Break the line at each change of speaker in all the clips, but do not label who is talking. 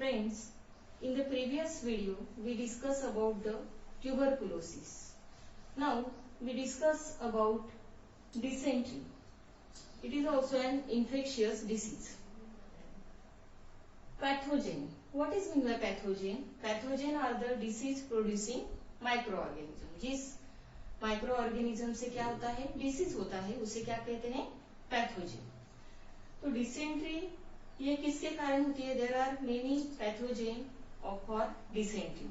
Friends, in the previous video we discussed about the tuberculosis. Now we discuss about dysentery. It is also an infectious disease. Pathogen. What is mean by pathogen? Pathogen are the disease producing microorganism. जिस microorganism से क्या होता है, disease होता है, उसे क्या कहते हैं, पैथोजन. तो डिसेंट्री ये किसके कारण होती है? There are many pathogen for dysentery.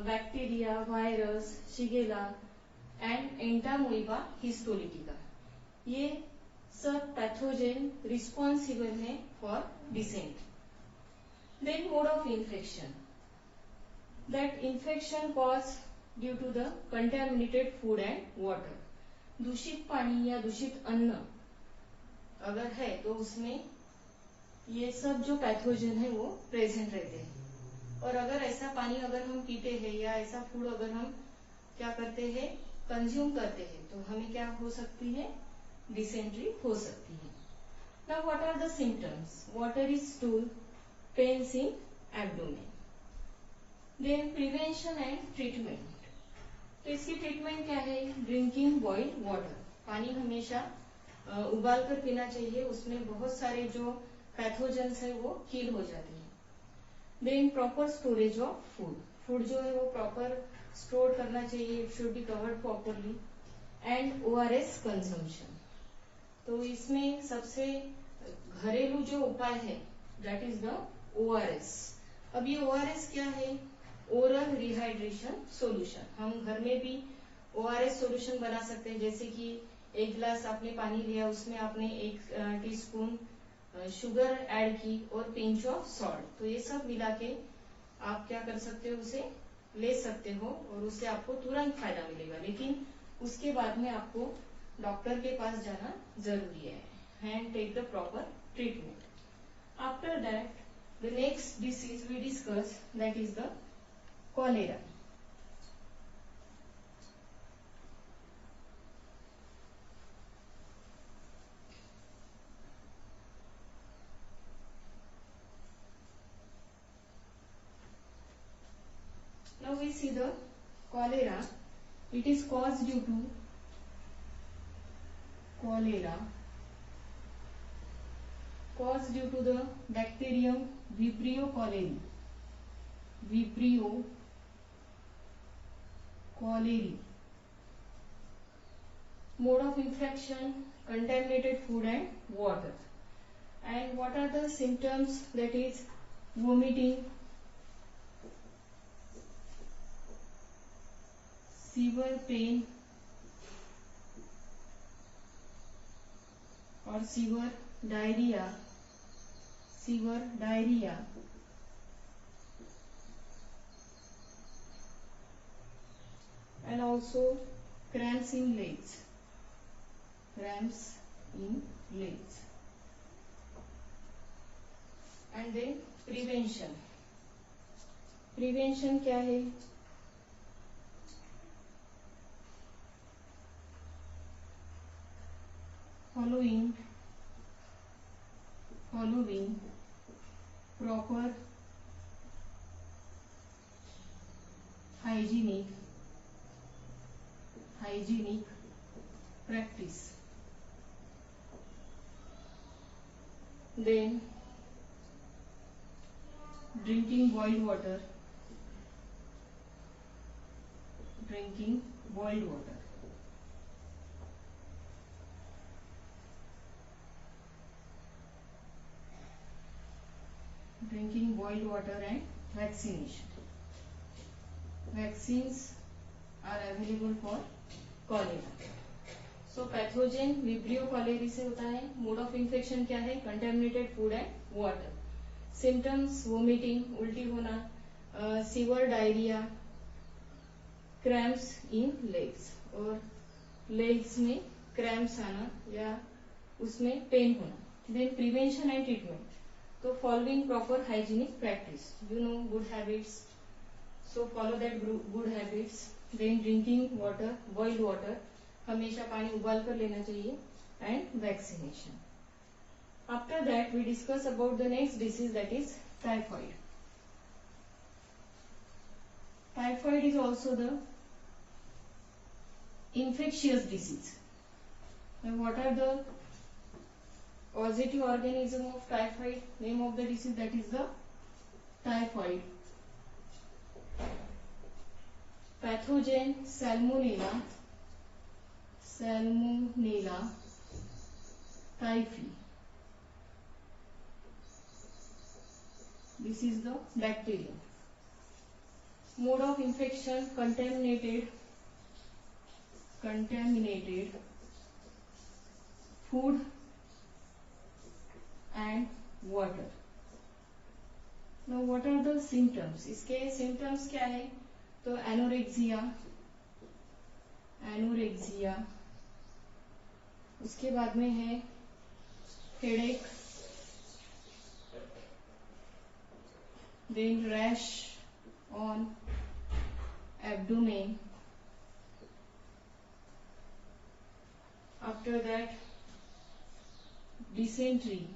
Bacteria, virus, shigella and entamoeba histolytica, ये सब पैथोजेन रिस्पॉन्सिबल है for dysentery. Then mode of infection. That infection cause due to the contaminated food and water. दूषित पानी या दूषित अन्न अगर है तो उसमें ये सब जो पैथोजन है वो प्रेजेंट रहते हैं. और अगर ऐसा पानी अगर हम पीते हैं या ऐसा फूड अगर हम क्या करते हैं, कंज्यूम करते हैं, तो हमें क्या हो सकती है, डिसेंट्री हो सकती है. Now what are the symptoms? Watery stool, pains in abdomen. Then prevention and treatment. तो इसकी ट्रीटमेंट क्या है? Drinking boiled water. पानी हमेशा उबाल कर पीना चाहिए, उसमें बहुत सारे जो पैथोजेंस है वो किल हो जाते हैं. Then proper storage of food. Food जो है वो प्रॉपर स्टोर करना चाहिए, it should be covered properly. And ORS consumption. तो इसमें सबसे घरेलू जो उपाय है दैट इज द ओआरएस. अब ये ओआरएस क्या है? Oral rehydration solution. हम घर में भी ओआरएस सोल्यूशन बना सकते हैं. जैसे कि एक गिलास आपने पानी लिया, उसमें आपने 1 टीस्पून शुगर ऐड की और पिंच ऑफ सॉल्ट. तो ये सब मिला के आप क्या कर सकते हो, उसे ले सकते हो और उससे आपको तुरंत फायदा मिलेगा. लेकिन उसके बाद में आपको डॉक्टर के पास जाना जरूरी है and take the proper treatment. After that the next disease we discuss, that is the cholera. Now we see the cholera. It is caused due to the bacterium Vibrio cholerae. Mode of infection, contaminated food and water. And what are the symptoms? That is vomiting, severe pain or severe diarrhea, and also cramps in legs. And then prevention. क्या है? following proper hygienic practice. Then drinking boiled water. Drinking boiled water and vaccination. Vaccines are available for cholera. So pathogen vibrio cholerae से होता है. Mode of infection क्या है? Contaminated food and water. Symptoms vomiting, उल्टी होना, severe diarrhoea, cramps in legs, और legs में cramps आना या उसमें पेन होना. Then prevention and treatment. तो following proper hygienic practice, you know good habits, so follow that good habits. Then drinking water, boiled water, हमेशा पानी उबाल कर लेना चाहिए, and vaccination. After that we discuss about the next disease, that is typhoid. Typhoid is also the infectious disease. Now what are the positive organism of typhoid? Name of the disease, that is the typhoid. Pathogen Salmonella typhi. This is the bacteria. Mode of infection contaminated food and water. Now what are the symptoms? इसके symptoms क्या है? तो anorexia, उसके बाद में है headache, then rash on abdomen, after that dysentery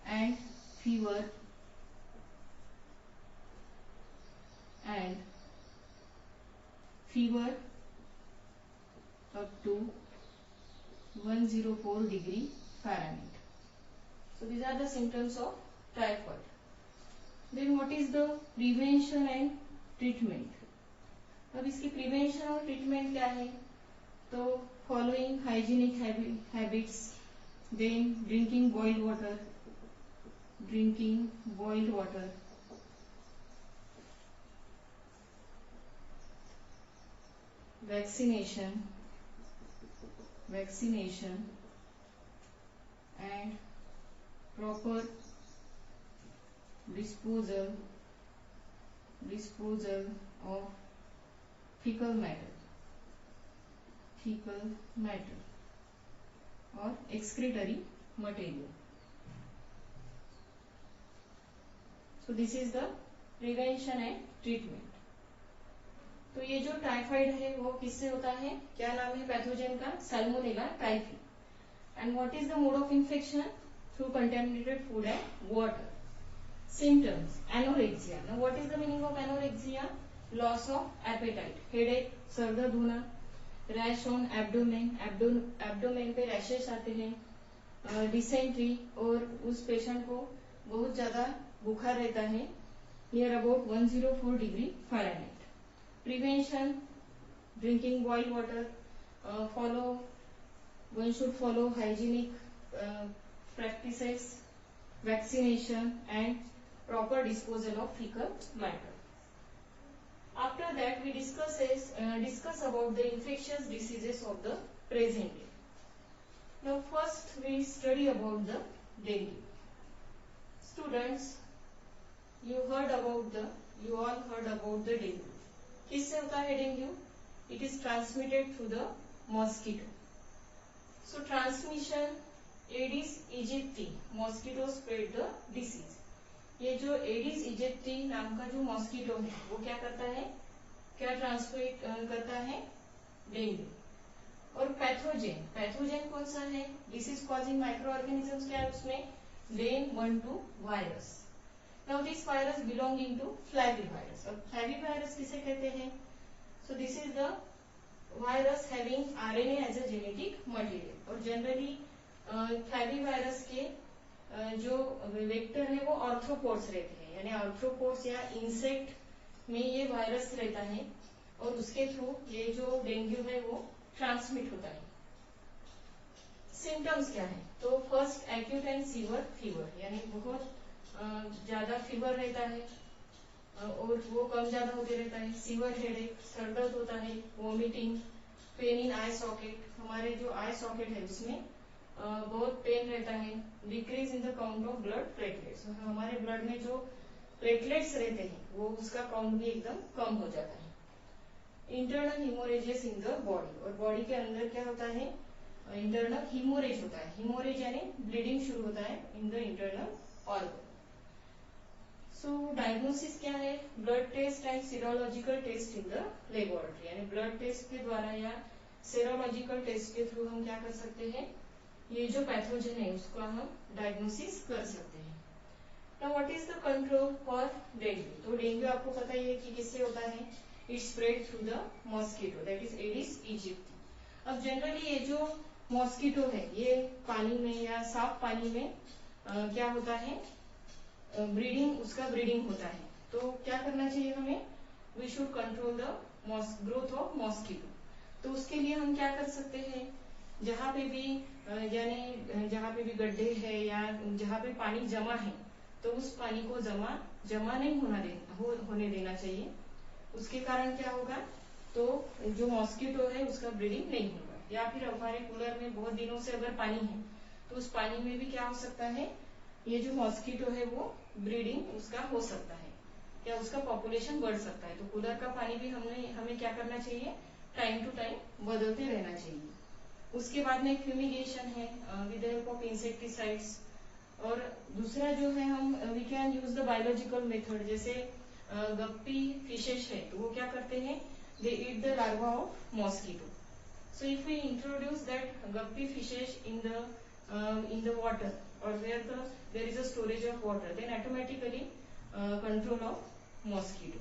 and fever up to 104 degree Fahrenheit. So these are the symptoms of typhoid. Then what is the prevention and treatment? अब इसकी प्रिवेंशन और ट्रीटमेंट क्या है? तो following hygienic habits, then drinking boiled water, vaccination and proper disposal of fecal matter और excretory material. So this is the prevention and treatment. तो ये जो टाइफाइड है वो किससे होता है? क्या नाम है पैथोजन का? Salmonella typhi. And what is the mode of infection? Through contaminated food and water. Symptoms: anorexia. Now what is the meaning of anorexia? Loss of appetite, headache, sir दर्द होना, रैश ऑन एब्डोमेन पे rashes आते हैं, dysentery और उस patient को बहुत ज्यादा बुखार रहता है near about 104 degree Fahrenheit. Prevention: drinking boiled water, one should follow hygienic practices, vaccination and proper disposal of fecal matter. After that we discuss about the infectious diseases of the present day. Now first we study about the dengue. Students, you all heard about the dengue. किससे होता है dengue? It is transmitted through the mosquito. So transmission: Aedes aegypti, mosquito spread the disease. ये जो Aedes इजिप्टी नाम का जो mosquito है वो क्या करता है? क्या ट्रांसमिट करता है? डेंगू. और पैथोजन कौन सा है? डिसीज कॉजिंग माइक्रो ऑर्गेनिजम्स क्या है उसमें? LAM12 virus. Now this virus belonging to flavivirus. और फ्लैविवायरस किसे कहते हैं? So this is the virus having RNA as a genetic material. और जनरली फ्लैविवायरस के जो वेक्टर है वो आर्थ्रोपोड्स रहते हैं, यानी आर्थ्रोपोड्स या इंसेक्ट में ये वायरस रहता है और उसके थ्रू ये जो डेंगू है वो ट्रांसमिट होता है. सिम्टम्स क्या है? तो first acute and severe fever, यानी बहुत ज्यादा फीवर रहता है और वो कम ज्यादा होते रहता है. सीवियर हेडेक, सर दर्द होता है, vomiting, pain in I socket, हमारे जो आई सॉकेट है उसमें बहुत पेन रहता है. Decrease in the count of blood platelets, हमारे ब्लड में जो प्लेटलेट्स रहते हैं वो उसका काउंट भी एकदम कम हो जाता है. इंटरनल हीमोरेजेस इन द बॉडी, और बॉडी के अंदर क्या होता है? इंटरनल हीमोरेज होता है. हीमोरेज यानी ब्लीडिंग शुरू होता है in the internal organ. So diagnosis क्या है? Blood test and serological test in the laboratory, यानी ब्लड टेस्ट के द्वारा या सीरोलॉजिकल टेस्ट के थ्रू हम क्या कर सकते हैं? ये जो पैथोजन है उसको हम डायग्नोसिस कर सकते हैं। Now what is the control for dengue? तो डेंगू आपको पता ही है कि किससे होता है, it spread through the mosquito, that is Aedes इजिप्टी। अब जनरली ये जो मॉस्किटो है ये पानी में या साफ पानी में क्या होता है, ब्रीडिंग, उसका ब्रीडिंग होता है। तो क्या करना चाहिए हमें, we should control the growth of mosquito. तो उसके लिए हम क्या कर सकते हैं, जहाँ पे भी यानी जहाँ पे भी गड्ढे है या जहाँ पे पानी जमा है तो उस पानी को जमा नहीं होने देना चाहिए। उसके कारण क्या होगा, तो जो मॉस्किटो है उसका ब्रीडिंग नहीं होगा। या फिर हमारे कूलर में बहुत दिनों से अगर पानी है तो उस पानी में भी क्या हो सकता है, ये जो मॉस्किटो है वो ब्रीडिंग उसका हो सकता है या उसका पॉपुलेशन बढ़ सकता है। तो कूलर का पानी भी हमें क्या करना चाहिए, टाइम टू टाइम बदलते रहना चाहिए। उसके बाद में फ्यूमिगेशन है विद हेल्प ऑफ इंसेक्टिसाइड्स। और दूसरा जो है हम we can use the biological method, जैसे गप्पी फिशेस है तो वो क्या करते हैं, they eat the larvae of mosquito. So if we introduce that guppy fishes in the water or where there is a storage of water, then automatically control of mosquito.